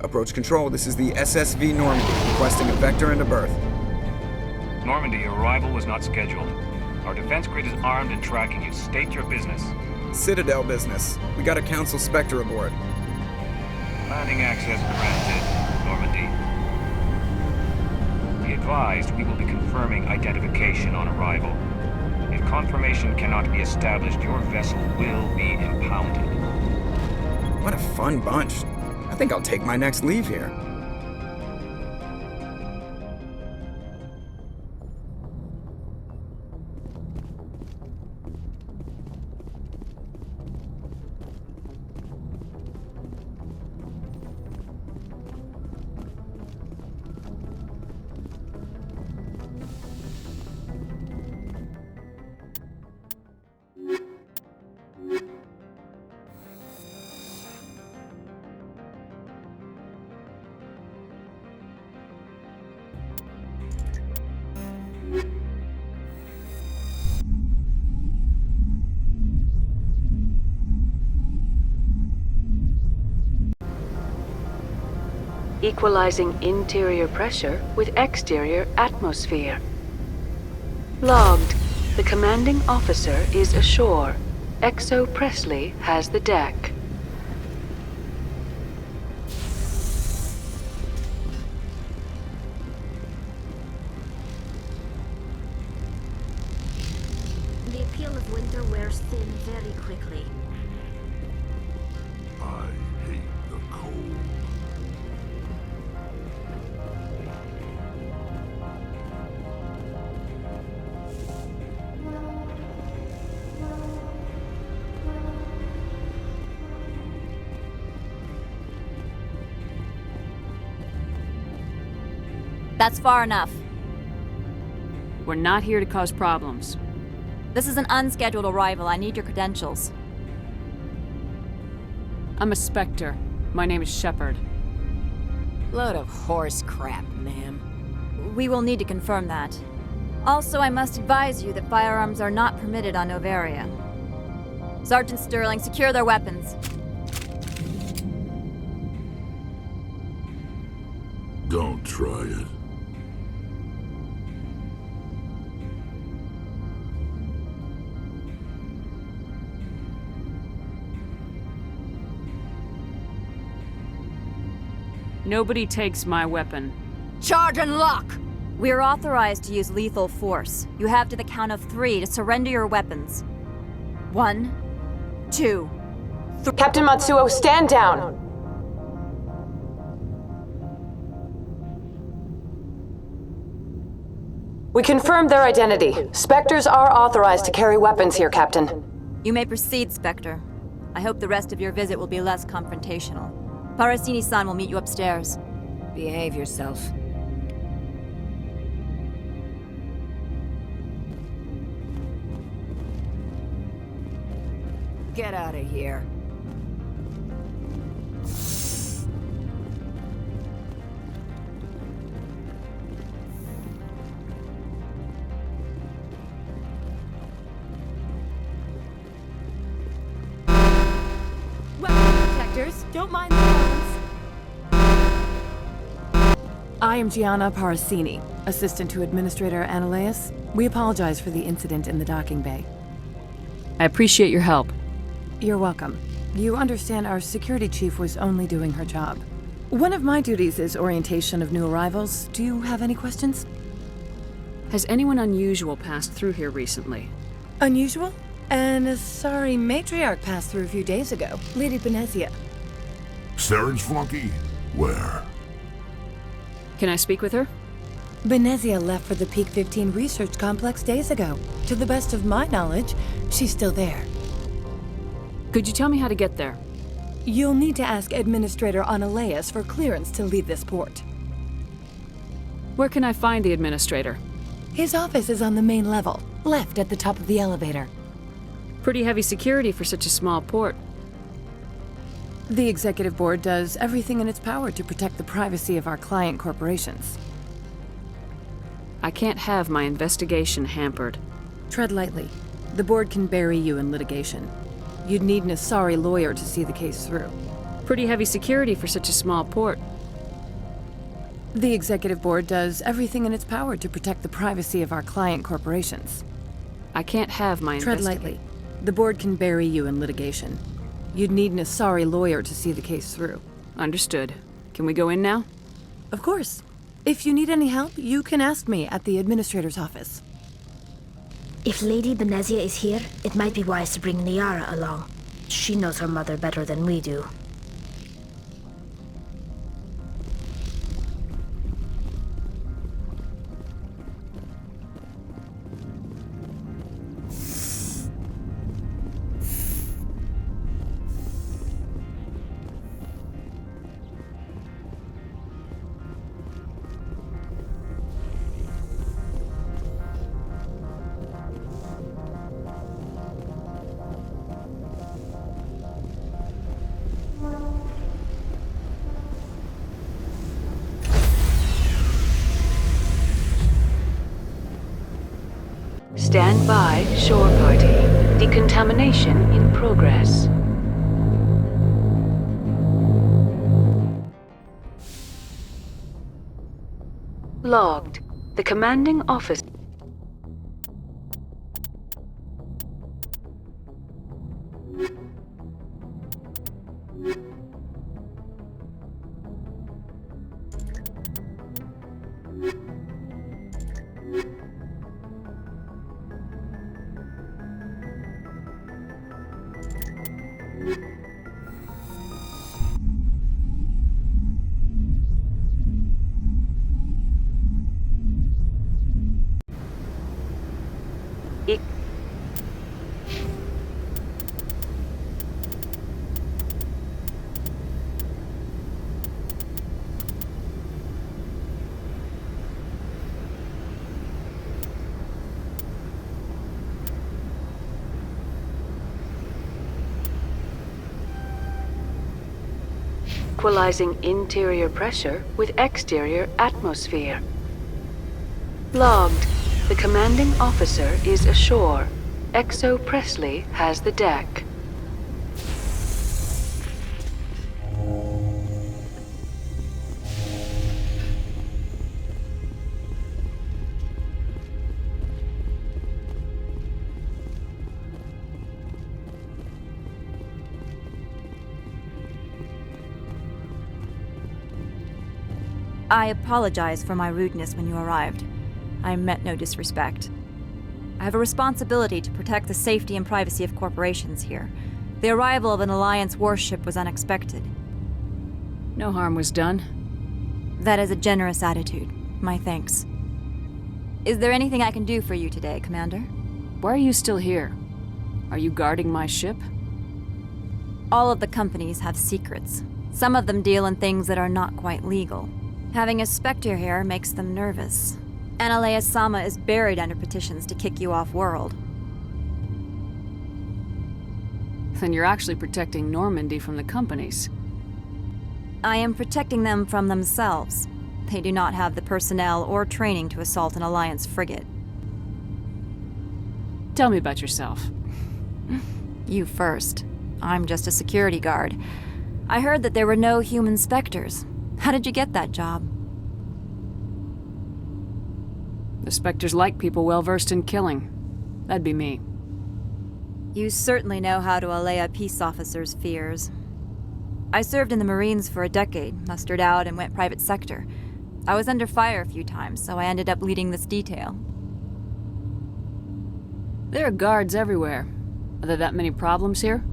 Approach control, this is the SSV Normandy, requesting a vector and a berth. Normandy, your arrival was not scheduled. Our defense grid is armed and tracking you. State your business. Citadel business. We got a Council Spectre aboard. Landing access granted, Normandy. Be advised, we will be confirming identification on arrival. If confirmation cannot be established, your vessel will be impounded. What a fun bunch. I think I'll take my next leave here. Equalizing interior pressure with exterior atmosphere. Logged. The commanding officer is ashore. Exo Presley has the deck. The appeal of winter wears thin very quickly. I hate the cold. That's far enough. We're not here to cause problems. This is an unscheduled arrival. I need your credentials. I'm a Spectre. My name is Shepard. Load of horse crap, ma'am. We will need to confirm that. Also, I must advise you that firearms are not permitted on Noveria. Sergeant Sterling, secure their weapons. Don't try it. Nobody takes my weapon. Charge and lock! We are authorized to use lethal force. You have to the count of 3 to surrender your weapons. 1, 2, 3. Captain Matsuo, stand down! We confirmed their identity. Spectres are authorized to carry weapons here, Captain. You may proceed, Spectre. I hope the rest of your visit will be less confrontational. Parasini-san will meet you upstairs. Behave yourself. Get out of here. Don't mind the phones. I am Gianna Parasini, assistant to Administrator Ananias. We apologize for the incident in the docking bay. I appreciate your help. You're welcome. You understand our security chief was only doing her job. One of my duties is orientation of new arrivals. Do you have any questions? Has anyone unusual passed through here recently? Unusual? And a sorry matriarch passed through a few days ago. Lady Benezia. Saren's flunky? Where? Can I speak with her? Benezia left for the Peak 15 research complex days ago. To the best of my knowledge, she's still there. Could you tell me how to get there? You'll need to ask Administrator Ananias for clearance to leave this port. Where can I find the administrator? His office is on the main level, left at the top of the elevator. Pretty heavy security for such a small port. The Executive Board does everything in its power to protect the privacy of our client corporations. I can't have my investigation hampered. Tread lightly. The Board can bury you in litigation. You'd need an Asari lawyer to see the case through. Pretty heavy security for such a small port. The Executive Board does everything in its power to protect the privacy of our client corporations. I can't have my Tread lightly. The Board can bury you in litigation. You'd need an Asari lawyer to see the case through. Understood. Can we go in now? Of course. If you need any help, you can ask me at the Administrator's office. If Lady Benezia is here, it might be wise to bring Niara along. She knows her mother better than we do. Stand by, shore party. Decontamination in progress. Logged. The commanding officer. Equalizing interior pressure with exterior atmosphere. Logged. The commanding officer is ashore. Exo Presley has the deck. I apologize for my rudeness when you arrived. I meant no disrespect. I have a responsibility to protect the safety and privacy of corporations here. The arrival of an Alliance warship was unexpected. No harm was done. That is a generous attitude. My thanks. Is there anything I can do for you today, Commander? Why are you still here? Are you guarding my ship? All of the companies have secrets. Some of them deal in things that are not quite legal. Having a Spectre here makes them nervous. Ananias-sama is buried under petitions to kick you off-world. Then you're actually protecting Normandy from the companies. I am protecting them from themselves. They do not have the personnel or training to assault an Alliance frigate. Tell me about yourself. You first. I'm just a security guard. I heard that there were no human specters. How did you get that job? The Spectres like people well-versed in killing. That'd be me. You certainly know how to allay a peace officer's fears. I served in the Marines for a decade, mustered out and went private sector. I was under fire a few times, so I ended up leading this detail. There are guards everywhere. Are there that many problems here?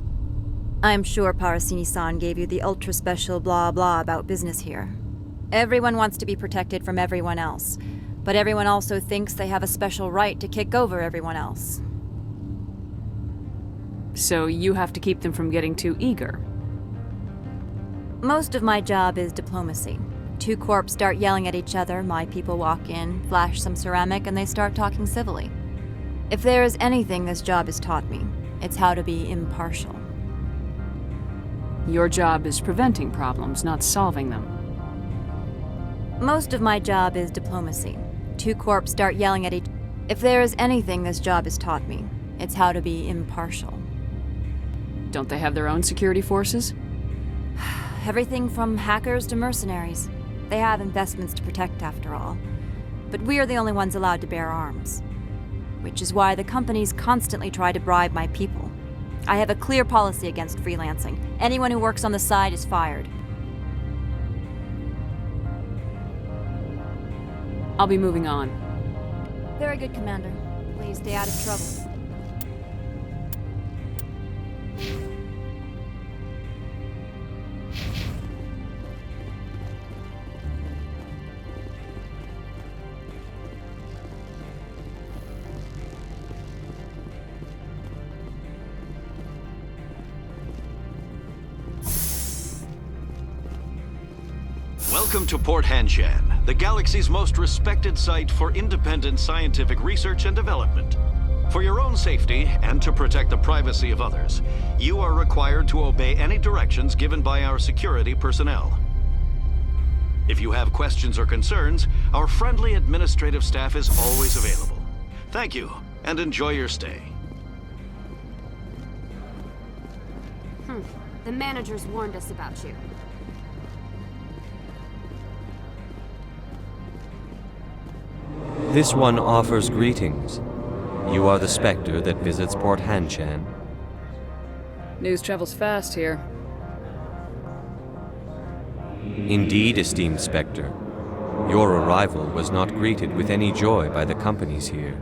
I'm sure Parasini-san gave you the ultra-special blah blah about business here. Everyone wants to be protected from everyone else, but everyone also thinks they have a special right to kick over everyone else. So you have to keep them from getting too eager. Most of my job is diplomacy. Two corps start yelling at each other, my people walk in, flash some ceramic, and they start talking civilly. If there is anything this job has taught me, it's how to be impartial. Your job is preventing problems, not solving them. Most of my job is diplomacy. Two corps start yelling at each... If there is anything this job has taught me, it's how to be impartial. Don't they have their own security forces? Everything from hackers to mercenaries. They have investments to protect, after all. But we are the only ones allowed to bear arms. Which is why the companies constantly try to bribe my people. I have a clear policy against freelancing. Anyone who works on the side is fired. I'll be moving on. Very good, Commander. Please stay out of trouble. Welcome to Port Hanshan, the galaxy's most respected site for independent scientific research and development. For your own safety and to protect the privacy of others, you are required to obey any directions given by our security personnel. If you have questions or concerns, our friendly administrative staff is always available. Thank you, and enjoy your stay. The managers warned us about you. This one offers greetings. You are the Spectre that visits Port Hanshan. News travels fast here. Indeed, esteemed Spectre. Your arrival was not greeted with any joy by the companies here.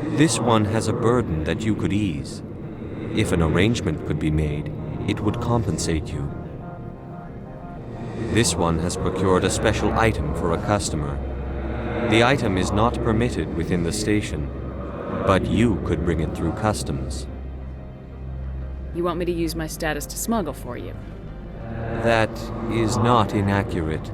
This one has a burden that you could ease. If an arrangement could be made, it would compensate you. This one has procured a special item for a customer. The item is not permitted within the station, but you could bring it through customs. You want me to use my status to smuggle for you? That is not inaccurate.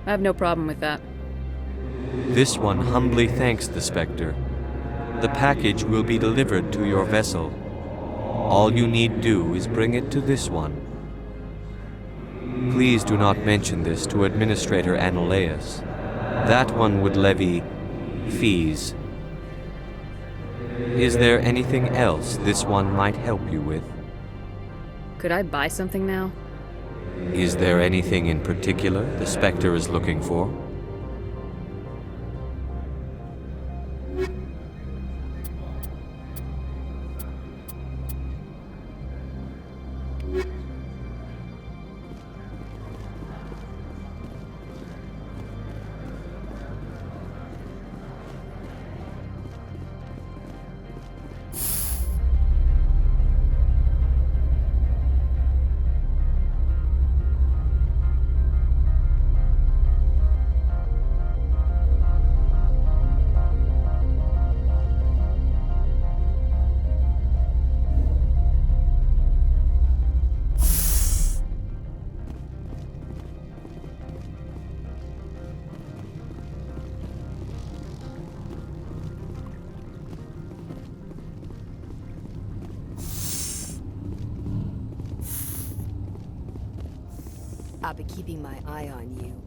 I have no problem with that. This one humbly thanks the Spectre. The package will be delivered to your vessel. All you need do is bring it to this one. Please do not mention this to Administrator Anoleus. That one would levy fees. Is there anything else this one might help you with? Could I buy something now? Is there anything in particular the Spectre is looking for? I'll be keeping my eye on you.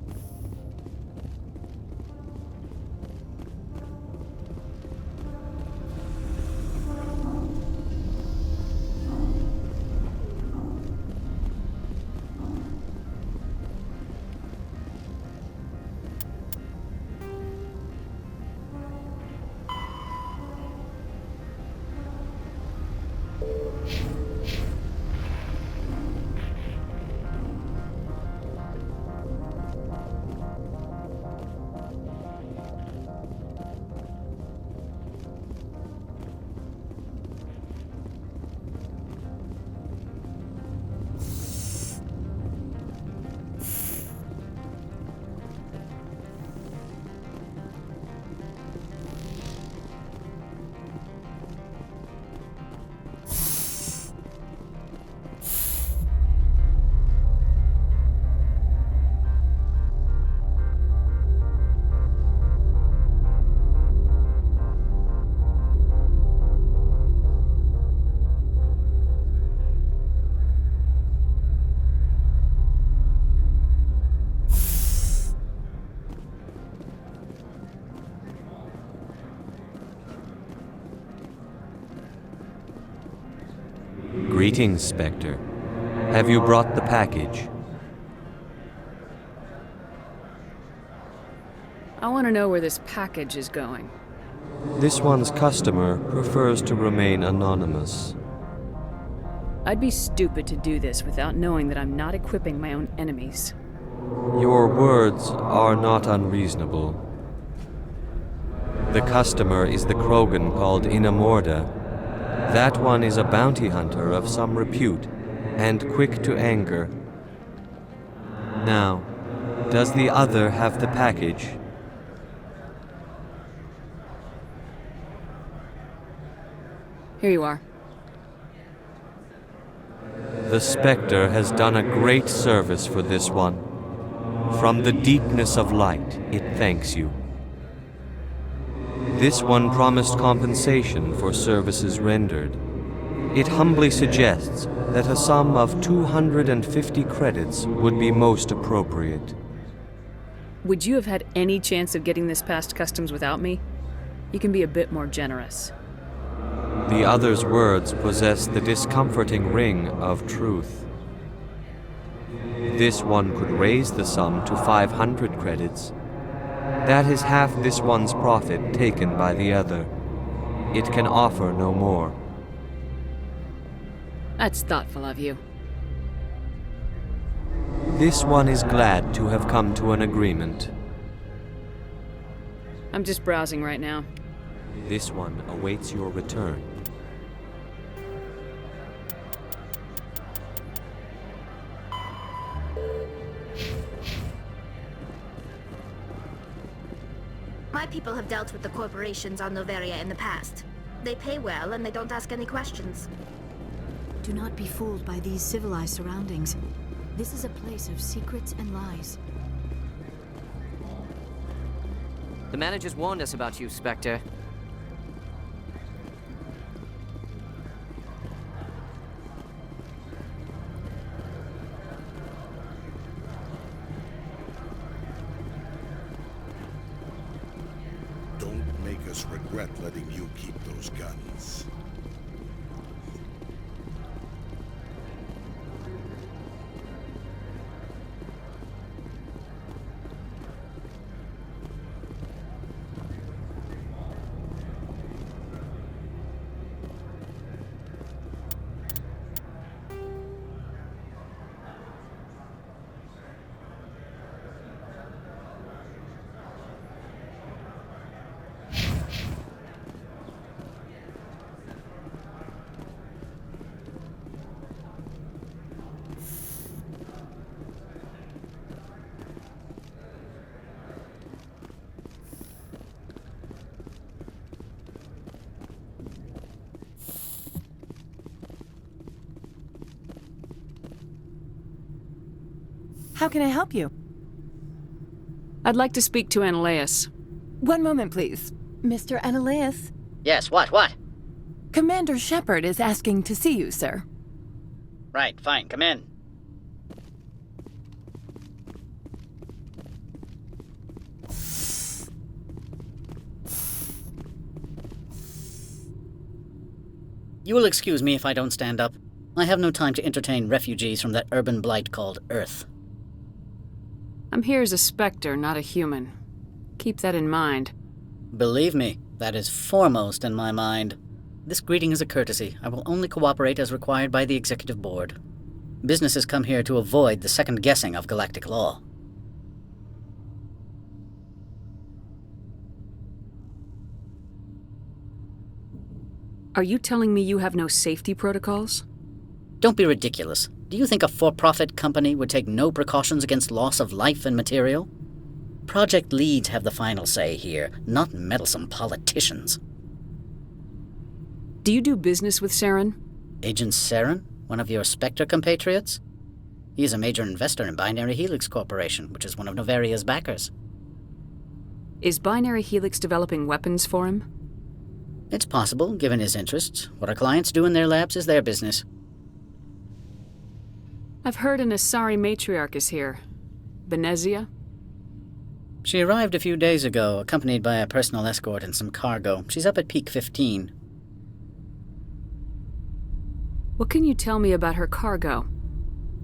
Greetings, Spectre. Have you brought the package? I want to know where this package is going. This one's customer prefers to remain anonymous. I'd be stupid to do this without knowing that I'm not equipping my own enemies. Your words are not unreasonable. The customer is the Krogan called Inamorda. That one is a bounty hunter of some repute, and quick to anger. Now, does the other have the package? Here you are. The Spectre has done a great service for this one. From the deepness of light, it thanks you. This one promised compensation for services rendered. It humbly suggests that a sum of 250 credits would be most appropriate. Would you have had any chance of getting this past customs without me? You can be a bit more generous. The other's words possess the discomforting ring of truth. This one could raise the sum to 500 credits. That is half this one's profit taken by the other. It can offer no more. That's thoughtful of you. This one is glad to have come to an agreement. I'm just browsing right now. This one awaits your return. My people have dealt with the corporations on Noveria in the past. They pay well and they don't ask any questions. Do not be fooled by these civilized surroundings. This is a place of secrets and lies. The managers warned us about you, Spectre. Don't make us regret letting you keep those guns. How can I help you? I'd like to speak to Ananias. One moment, please. Mr. Ananias? Yes, what? Commander Shepard is asking to see you, sir. Right, fine, come in. You will excuse me if I don't stand up. I have no time to entertain refugees from that urban blight called Earth. I'm here as a Spectre, not a human. Keep that in mind. Believe me, that is foremost in my mind. This greeting is a courtesy. I will only cooperate as required by the Executive Board. Businesses come here to avoid the second guessing of galactic law. Are you telling me you have no safety protocols? Don't be ridiculous. Do you think a for-profit company would take no precautions against loss of life and material? Project leads have the final say here, not meddlesome politicians. Do you do business with Saren? Agent Saren? One of your Spectre compatriots? He is a major investor in Binary Helix Corporation, which is one of Noveria's backers. Is Binary Helix developing weapons for him? It's possible, given his interests. What our clients do in their labs is their business. I've heard an Asari matriarch is here. Benezia? She arrived a few days ago, accompanied by a personal escort and some cargo. She's up at Peak 15. What can you tell me about her cargo?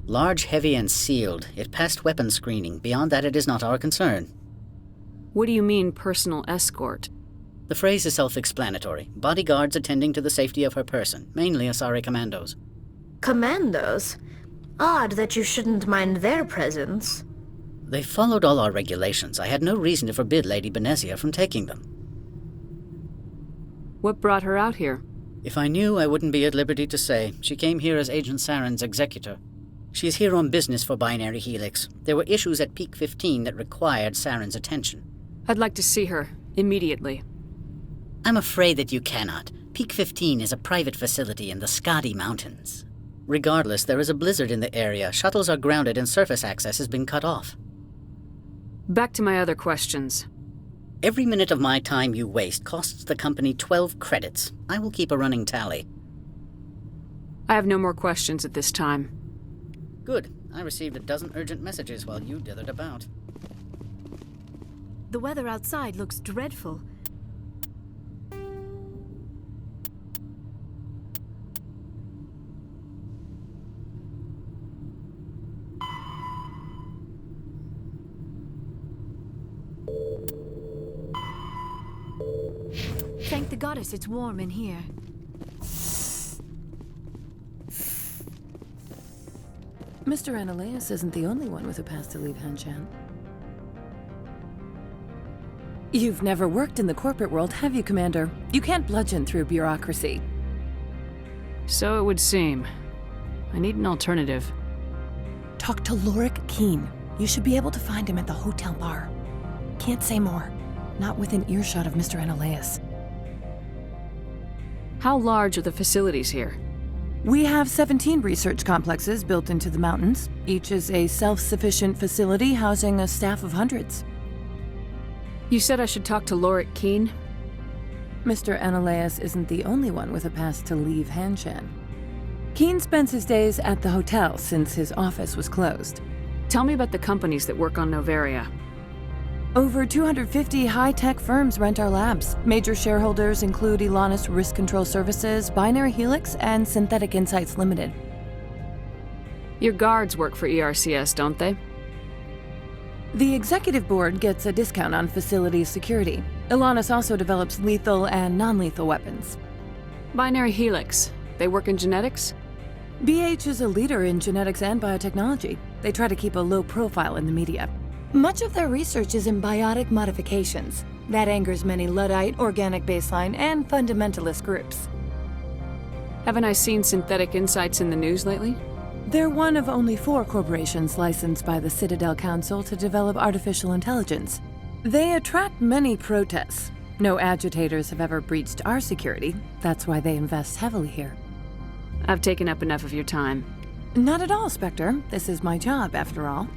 Large, heavy, and sealed. It passed weapons screening. Beyond that, it is not our concern. What do you mean, personal escort? The phrase is self-explanatory. Bodyguards attending to the safety of her person, mainly Asari commandos. Commandos? Odd that you shouldn't mind their presence. They followed all our regulations. I had no reason to forbid Lady Benezia from taking them. What brought her out here? If I knew, I wouldn't be at liberty to say. She came here as Agent Saren's executor. She is here on business for Binary Helix. There were issues at Peak 15 that required Saren's attention. I'd like to see her, immediately. I'm afraid that you cannot. Peak 15 is a private facility in the Skadi Mountains. Regardless, there is a blizzard in the area. Shuttles are grounded and surface access has been cut off. Back to my other questions. Every minute of my time you waste costs the company 12 credits. I will keep a running tally. I have no more questions at this time. Good. I received a dozen urgent messages while you dithered about. The weather outside looks dreadful. Thank the goddess it's warm in here. Mr. Ananias isn't the only one with a pass to leave Hanshan. You've never worked in the corporate world, have you, Commander? You can't bludgeon through bureaucracy. So it would seem. I need an alternative. Talk to Lorik Keen. You should be able to find him at the hotel bar. Can't say more. Not within earshot of Mr. Ananias. How large are the facilities here? We have 17 research complexes built into the mountains. Each is a self-sufficient facility housing a staff of hundreds. You said I should talk to Lorik Keen? Mr. Ananias isn't the only one with a pass to leave Hanshan. Keen spends his days at the hotel since his office was closed. Tell me about the companies that work on Noveria. Over 250 high-tech firms rent our labs. Major shareholders include Elanis Risk Control Services, Binary Helix, and Synthetic Insights Limited. Your guards work for ERCS, don't they? The executive board gets a discount on facility security. Elanis also develops lethal and non-lethal weapons. Binary Helix. They work in genetics? BH is a leader in genetics and biotechnology. They try to keep a low profile in the media. Much of their research is in biotic modifications. That angers many Luddite, organic baseline, and fundamentalist groups. Haven't I seen Synthetic Insights in the news lately? They're one of only 4 corporations licensed by the Citadel Council to develop artificial intelligence. They attract many protests. No agitators have ever breached our security. That's why they invest heavily here. I've taken up enough of your time. Not at all, Spectre. This is my job, after all.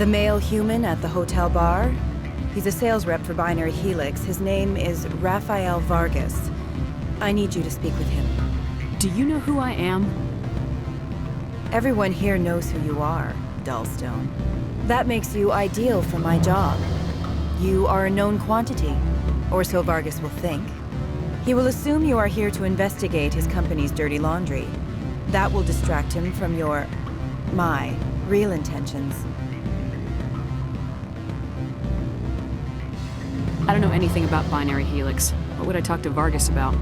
The male human at the hotel bar? He's a sales rep for Binary Helix. His name is Rafael Vargas. I need you to speak with him. Do you know who I am? Everyone here knows who you are, Dullstone. That makes you ideal for my job. You are a known quantity, or so Vargas will think. He will assume you are here to investigate his company's dirty laundry. That will distract him from my real intentions. I don't know anything about Binary Helix. What would I talk to Vargas about?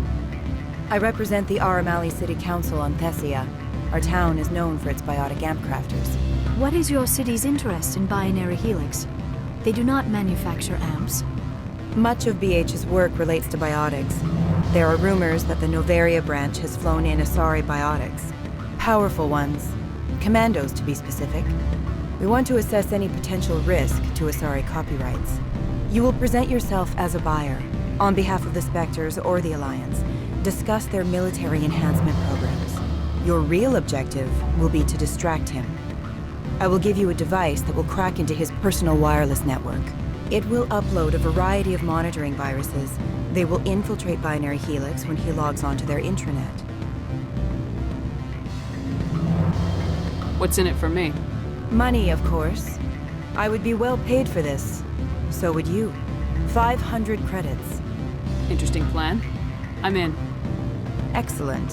I represent the Aramali City Council on Thessia. Our town is known for its biotic amp crafters. What is your city's interest in Binary Helix? They do not manufacture amps. Much of BH's work relates to biotics. There are rumors that the Noveria branch has flown in Asari biotics. Powerful ones. Commandos, to be specific. We want to assess any potential risk to Asari copyrights. You will present yourself as a buyer, on behalf of the Spectres or the Alliance. Discuss their military enhancement programs. Your real objective will be to distract him. I will give you a device that will crack into his personal wireless network. It will upload a variety of monitoring viruses. They will infiltrate Binary Helix when he logs onto their intranet. What's in it for me? Money, of course. I would be well paid for this. So would you. 500 credits. Interesting plan. I'm in. Excellent.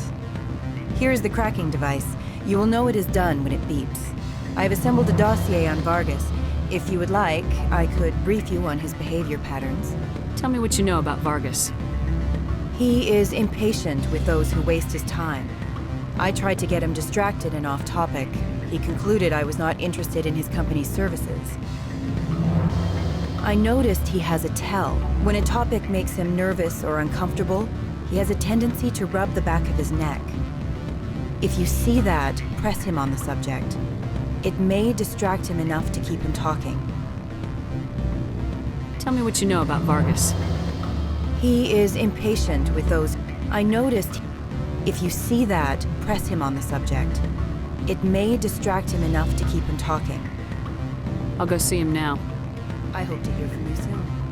Here's the cracking device. You will know it is done when it beeps. I have assembled a dossier on Vargas. If you would like, I could brief you on his behavior patterns. Tell me what you know about Vargas. He is impatient with those who waste his time. I tried to get him distracted and off topic. He concluded I was not interested in his company's services. I noticed he has a tell. When a topic makes him nervous or uncomfortable, he has a tendency to rub the back of his neck. If you see that, press him on the subject. It may distract him enough to keep him talking. Tell me what you know about Vargas. He is impatient with those. I noticed. If you see that, press him on the subject. It may distract him enough to keep him talking. I'll go see him now. I hope to hear from you soon.